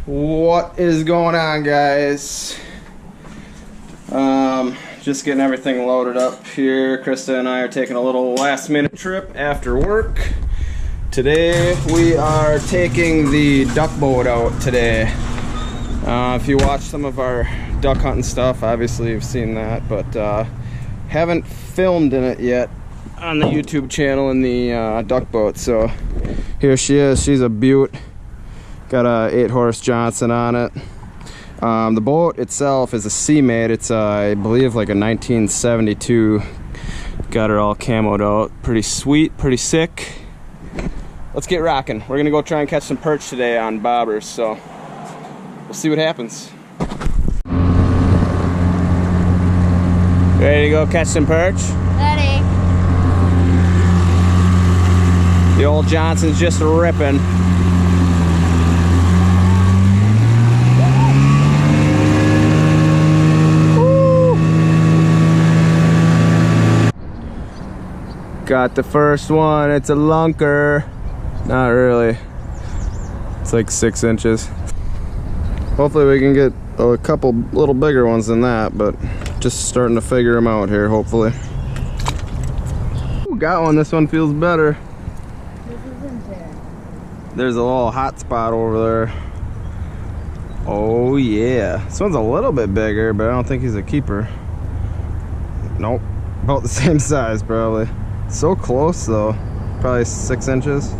What is going on, guys? Just getting everything loaded up here. Krista and I are taking a little last minute trip after work. Today we are taking the duck boat out today. If you watch some of our duck hunting stuff, obviously you've seen that, but haven't filmed in it yet on the YouTube channel in the duck boat. So here she is. She's a beaut. Got a 8-horse Johnson on it. The boat itself is a Sea-Made. It's I believe like a 1972. Got her all camoed out. Pretty sweet, pretty sick. Let's get rocking. We're gonna go try and catch some perch today on bobbers, so we'll see what happens. Ready to go catch some perch? Ready. The old Johnson's just ripping. Got the first one. It's a lunker. Not really. It's like 6 inches. Hopefully we can get a couple little bigger ones than that, but just starting to figure them out here, hopefully. Ooh, got one. This one feels better. This isn't there. There's a little hot spot over there. Oh yeah. This one's a little bit bigger, but I don't think he's a keeper. Nope. About the same size, probably. So close though, probably 6 inches.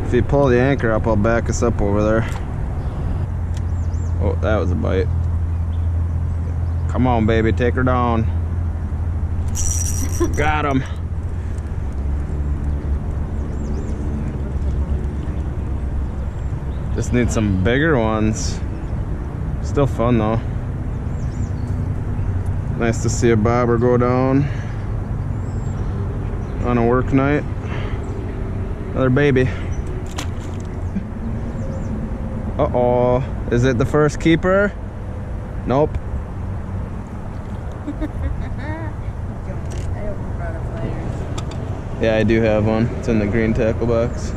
If you pull the anchor up, I'll back us up over there. Oh, that was a bite. Come on, baby, take her down. Got him. Just need some bigger ones. Still fun though. Nice to see a bobber go down on a work night. Another baby. Uh-oh. Is it the first keeper? Nope. Yeah, I do have one. It's in the green tackle box.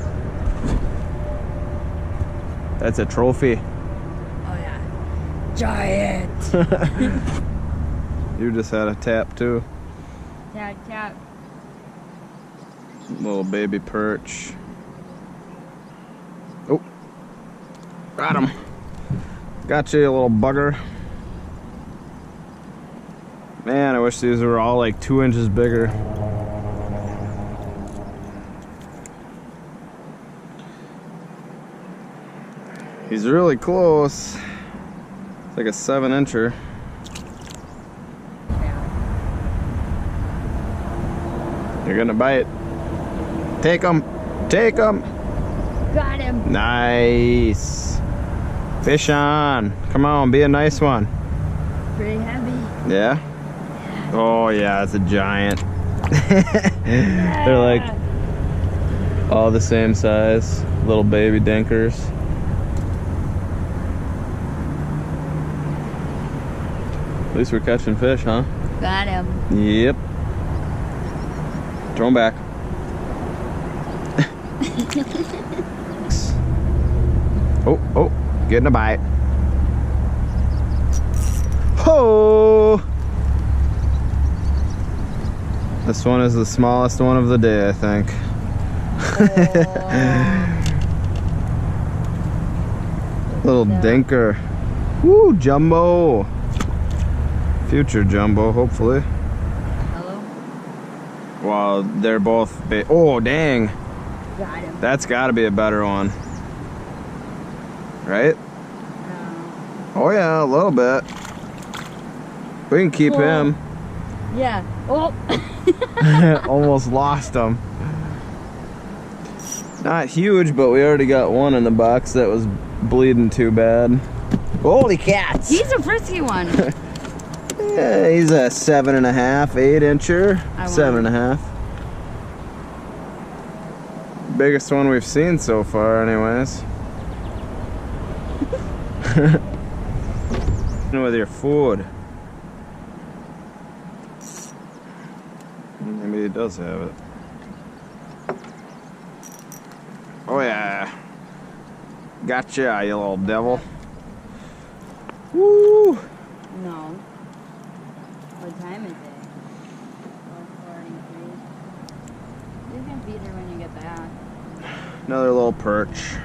That's a trophy. Oh yeah. Giant. You just had a tap too. Tap. Little baby perch. Oh, got him. Got you, a little bugger. Man, I wish these were all like 2 inches bigger. He's really close. It's like a 7-incher. You're gonna bite. Take him. Take him. Got him. Nice. Fish on. Come on, be a nice one. Pretty heavy. Yeah? Oh yeah, it's a giant. They're like all the same size. Little baby dinkers. At least we're catching fish, huh? Got him. Yep. Throw him back. Oh, getting a bite. Oh! This one is the smallest one of the day, I think. Little dinker. Woo, jumbo. Future jumbo, hopefully. Well, they're both big. Oh, dang. Got him. That's got to be a better one. Right? Oh, yeah, a little bit. We can keep him. Yeah. Oh. Almost lost him. Not huge, but we already got one in the box that was bleeding too bad. Holy cats! He's a frisky one. Yeah, he's a 7.5, 8-incher. 7.5. Biggest one we've seen so far, anyways. With your food. Maybe he does have it. Gotcha, you little devil. Woo! No. What time is it? 4:43. You can feed her when you get back. Another little perch.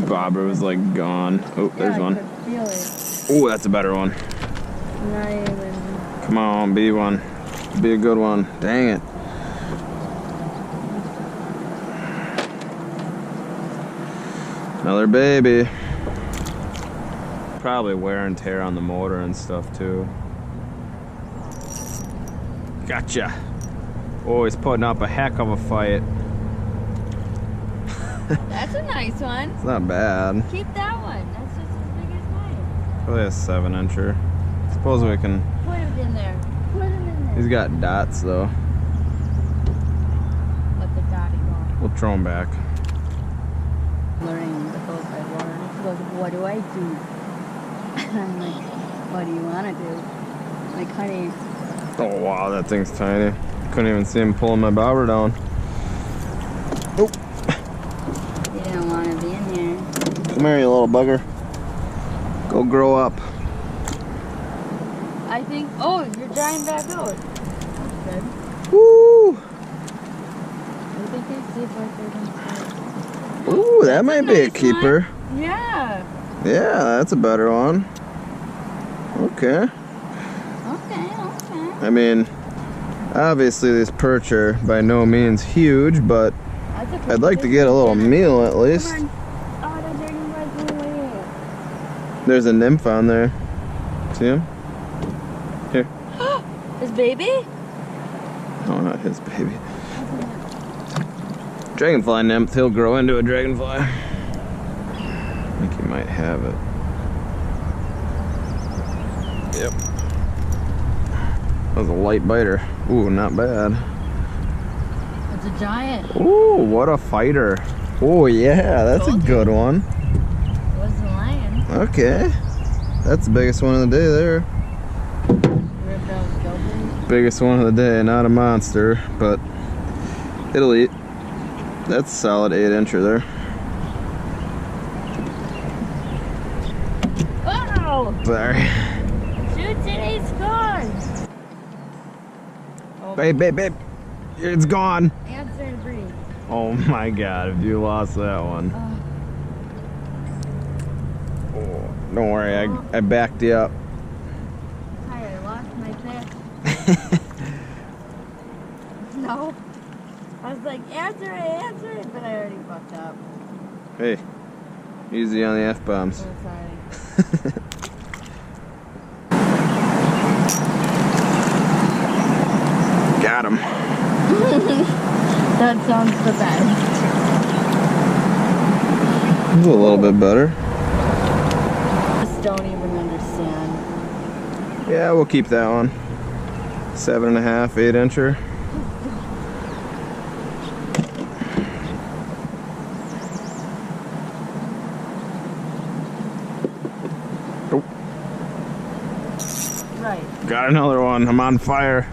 Bobber was like gone. Oh, there's one. I could feel it. Oh, that's a better one. Not even. Come on, be one. Be a good one. Dang it. Another baby. Probably wear and tear on the motor and stuff too. Gotcha. Oh, he's putting up a heck of a fight. That's a nice one. It's not bad. Keep that one. That's just as big as mine. Probably a 7-incher. Suppose we can. Put it in there. Put him in there. He's got dots though. Let the dotty go. We'll throw him back. Learning the boat by water. She goes, what do I do? And I'm like, what do you want to do? Like, honey. Oh wow, that thing's tiny. Couldn't even see him pulling my bobber down. Oh. You don't want to be in here. Come here, you little bugger. Go grow up. I think, oh, you're drying back out. That's good. Woo! I think they sleep like they're going to. Ooh, that might be a keeper. One. Yeah. Yeah, that's a better one. Okay. Okay. I mean, obviously these perch are by no means huge, but That's okay. I'd like to get a little meal at least. Come on. Oh, the dirty one's away. There's a nymph on there. See him? Here. His baby? No, not his baby. Dragonfly nymph. He'll grow into a dragonfly. I think he might have it. Yep. That was a light biter. Ooh, not bad. It's a giant. Ooh, what a fighter. Oh, yeah, that's a good one. It was a lion. Okay. That's the biggest one of the day there. Ripped out his gills. Biggest one of the day, not a monster, but it'll eat. That's a solid 8-incher there. Oh! Sorry. Shoots it, he's gone. Oh. Babe, it's gone. Answer and breathe. Oh my god, if you lost that one. Oh, don't worry, I backed you up. Hi, I lost my fish. No. I was like, answer it, but I already fucked up. Hey, easy on the F-bombs. I'm sorry. Got him. That sounds the best. This is a little bit better. Just don't even understand. Yeah, we'll keep that one. 7.5, 8-incher. Right. Got another one. I'm on fire.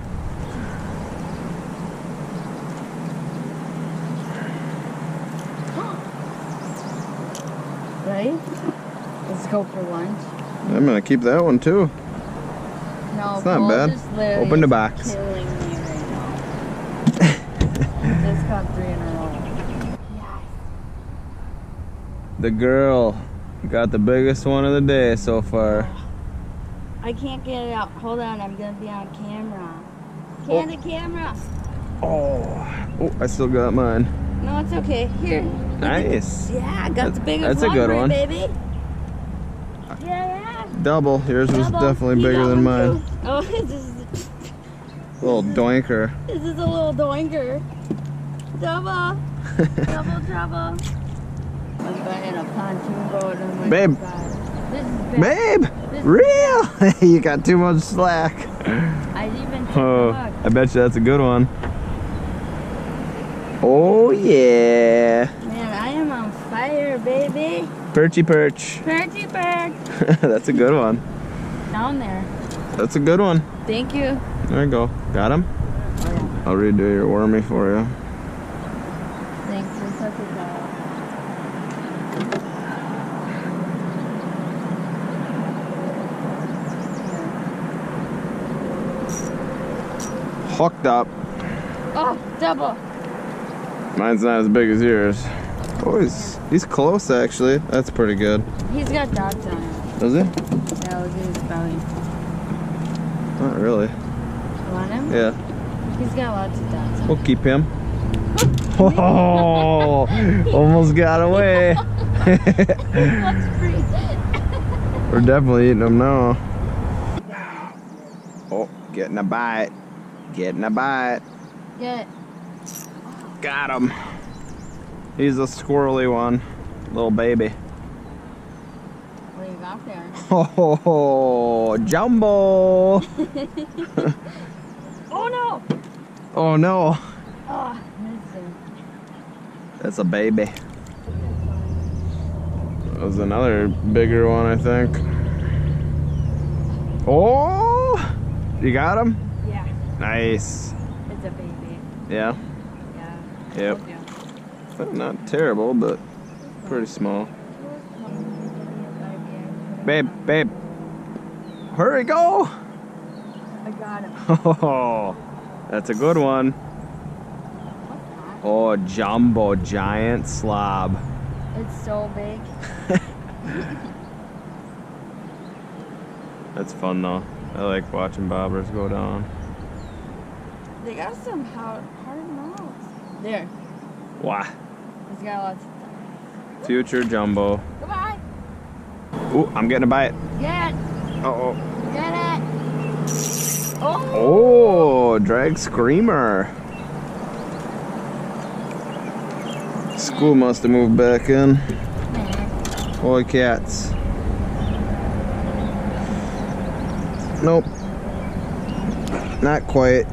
Right? Let's go for lunch. I'm gonna keep that one too. No, It's not Paul bad. just literally Open the is box. killing me right now. Just got 3 in a row. Yes. The girl got the biggest one of the day so far. I can't get it out. Hold on, I'm gonna be on camera. Candid camera. Oh, I still got mine. No, it's okay. Here. Nice. Yeah, I got the biggest That's a good right, one. baby. Yeah. Double. Yours was Double. definitely You bigger got than one mine. too. Oh, this is Little doinker. a little doinker. Double. Double trouble. I'm buying a pontoon boat on my Babe. side. This is bad. Babe, This is real. You got too much slack. I even took Oh, the hook. I bet you that's a good one. Oh yeah. Man, I am on fire, baby. Perchy perch. Perchy perch. That's a good one. Down there. That's a good one. Thank you. There you go. Got him? Oh, yeah. I'll redo your wormy for you. Thanks for such a Hooked up. Oh, double. Mine's not as big as yours. Oh, he's close actually. That's pretty good. He's got dots on him. Does he? Yeah, look at his belly. Not really. You want him? Yeah. He's got lots of dots on him. We'll keep him. Oh, almost got away. Looks free. We're definitely eating them now. Oh, getting a bite. Getting a bite. Get it. Got him. He's a squirrely one. Little baby. What do you got there? Oh, jumbo. Oh no! Oh no. Oh, missing. That's a baby. That was another bigger one, I think. Oh! You got him? Yeah, Nice. it's a baby. Yeah? Yeah. Yep. Told you. But not terrible, but pretty small. Babe, babe. Hurry, go! I got him. Oh, that's a good one. Oh, jumbo giant slob. It's so big. That's fun though. I like watching bobbers go down. They got some hard mouths. There. Wow. He's got lots of Future jumbo. Goodbye. Ooh, I'm getting a bite. Get it. Uh-oh. Get it. Oh. Oh, drag screamer. School must have moved back in. Holy cats. Nope. Not quite.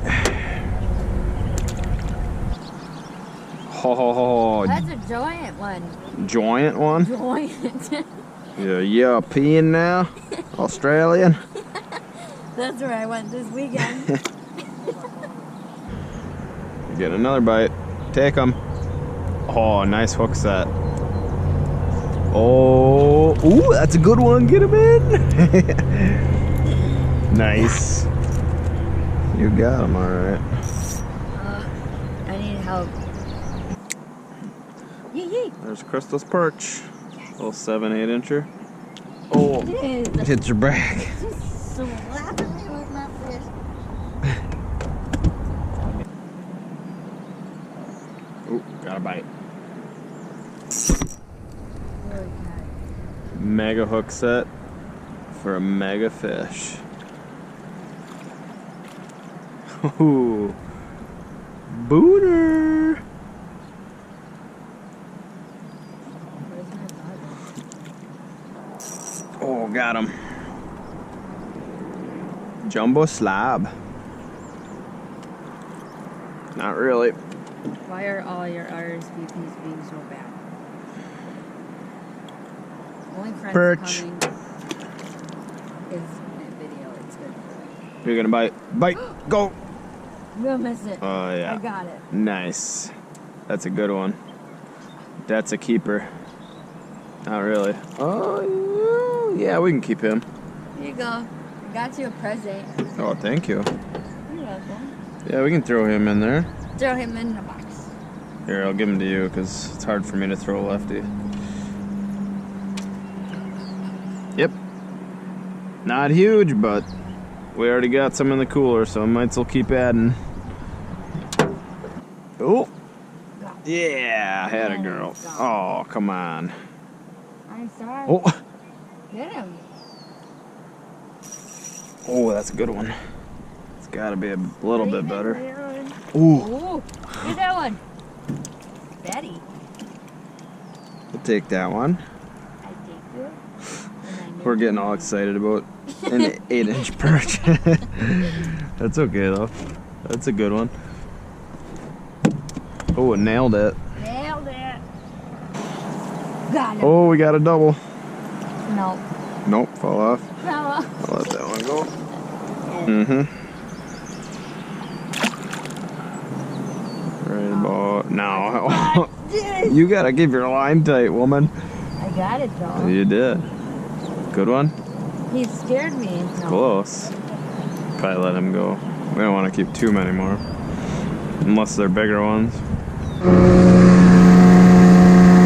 Oh, That's a giant one. giant one? Giant. Yeah, European now? Australian? That's where I went this weekend. Get another bite. Take them. Oh, nice hook set. Oh, ooh, that's a good one. Get him in. Nice. You got him, all right. I need help. Yee. There's Crystal's perch. Little 7-8 incher. Oh, Dude, hit your back. just slapping me with my fish. Ooh, got a bite. Really Mega hook set for a mega fish. Ooh, booner. Where's my bug? Oh, got him. Jumbo slab. Not really. Why are all your RSVPs being so bad? Only friends Perch. coming is in video. It's good for me. You're gonna bite. Bite. Go. I'm gonna miss it. Oh, yeah. I got it. Nice. That's a good one. That's a keeper. Not really. Oh, yeah, we can keep him. Here you go. I got you a present. Oh, thank you. You're welcome. Yeah, we can throw him in there. Throw him in the box. Here, I'll give him to you because it's hard for me to throw a lefty. Yep. Not huge, but we already got some in the cooler, so I might as well keep adding. Oh. Yeah, I had a girl. Oh, come on. I'm sorry. Oh. Get him. Oh, that's a good one. It's got to be a little bit better. Ooh. Ooh. Get that one. Betty. We'll take that one. I take you. We're getting all excited about an 8-inch perch. That's okay though. That's a good one. Oh, it nailed it. Nailed it. Got him. Oh, we got a double. No. Nope, fall off. Fella. I'll let that one go. Mm-hmm. Right about now. You gotta keep your line tight, woman. I got it though. You did. Good one? He scared me. No. Close. Probably let him go. We don't want to keep too many more, unless they're bigger ones.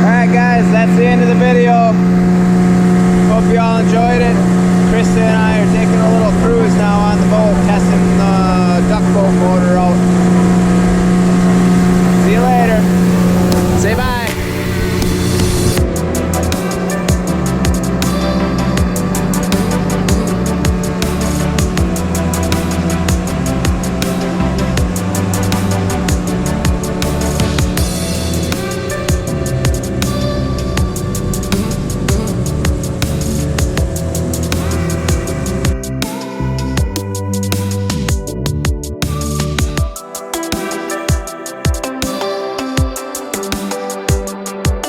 Alright guys, that's the end of the video. Hope you all enjoyed it. Krista and I are taking a little cruise now on the boat, testing the duck boat motor out.